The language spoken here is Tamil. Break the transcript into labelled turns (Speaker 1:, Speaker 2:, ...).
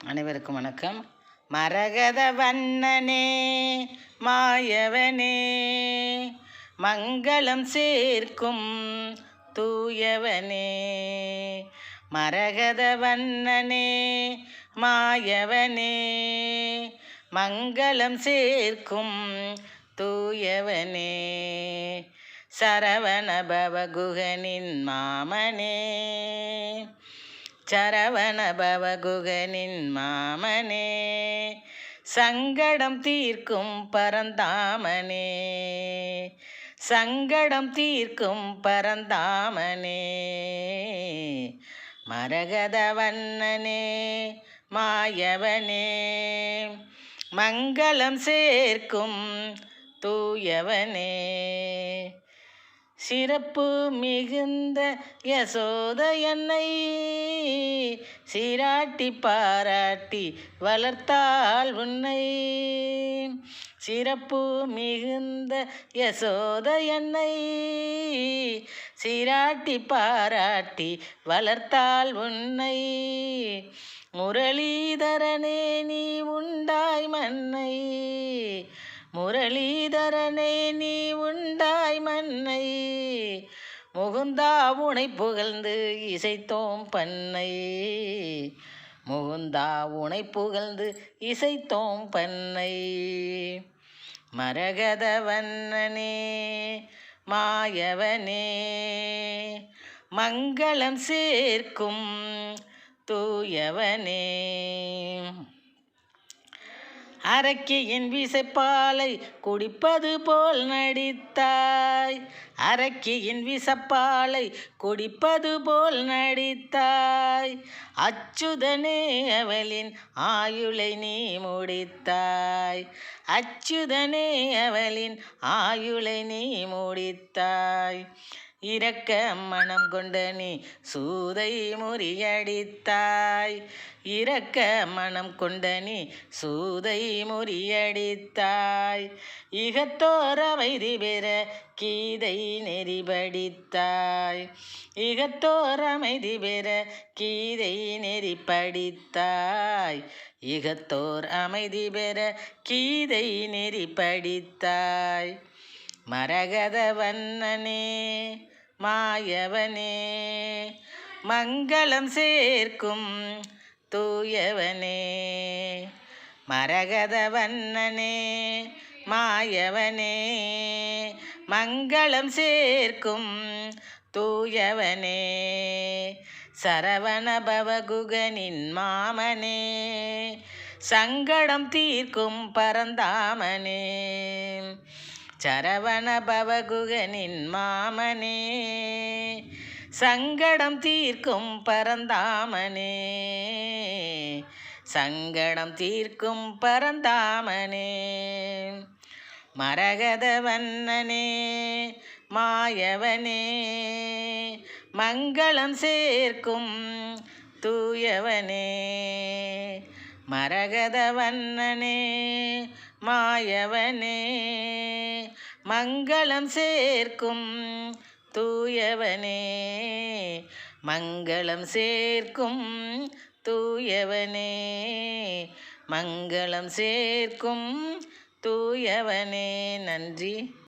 Speaker 1: அனைவருக்கும் வணக்கம். மரகத வண்ணனே மாயவனே, மங்களம் சேர்க்கும் தூயவனே. மரகத வண்ணனே மாயவனே, மங்களம் சேர்க்கும் தூயவனே. சரவண பவகுகனின் மாமனே, சரவண பவகுகனின் மாமனே, சங்கடம் தீர்க்கும் பரந்தாமனே, சங்கடம் தீர்க்கும் பரந்தாமனே. மரகத வண்ணனே மாயவனே, மங்களம் சேர்க்கும் தூயவனே. சிறப்பு மிகுந்த யசோத என்னை சீராட்டி பாராட்டி வளர்த்தாள் உன்னை. சிறப்பு மிகுந்த யசோத என்னை சீராட்டி பாராட்டி வளர்த்தாள் உன்னை. முரளிதரனே நீ உண்டாய் மன்னை, முரளிதரனே நீ உண்டாய் மன்னை. முகுந்தா உனை புகழ்ந்து இசைத்தோம் பண்ணை, முகுந்தா உனை புகழ்ந்து இசைத்தோம் பண்ணை. மரகத வண்ணனே மாயவனே, மங்களம் சேர்க்கும் தூயவனே. அரக்கியின் விசைப்பாலை குடிப்பது போல் நடித்தாய், அரக்கியின் விசப்பாலை குடிப்பது போல் நடித்தாய். அச்சுதனே அவளின் ஆயுளை நீ முடித்தாய், அச்சுதனே அவளின் ஆயுளை நீ முடித்தாய். இரக்க மனம் கொண்ட நீ சூதை முறியடித்தாய், இரக்க மனம் கொண்ட நீ சூதை முறியடித்தாய். இகத்தோர் அமைதி பெற கீதை நெறிபடித்தாய், இகத்தோர் அமைதி பெற கீதை நெறிப்படித்தாய். இகத்தோர் அமைதி பெற கீதை நெறிப்படித்தாய். மரகத வண்ணனே மாயவனே, மங்களம் சேர்க்கும் தூயவனே. மரகத வண்ணனே மாயவனே, மங்களம் சேர்க்கும் தூயவனே. சரவண பவகுகனின் மாமனே, சங்கடம் தீர்க்கும் பரந்தாமனே. சரவண பவகுகனின் மாமனே, சங்கடம் தீர்க்கும் பரந்தாமனே, சங்கடம் தீர்க்கும் பரந்தாமனே. மரகத வண்ணனே மாயவனே, மங்களம் சேர்க்கும் தூயவனே. மரகத வண்ணனே மாயவனே, மங்களம் சேர்க்கும் தூயவனே, மங்களம் சேர்க்கும் தூயவனே, மங்களம் சேர்க்கும் தூயவனே. நன்றி.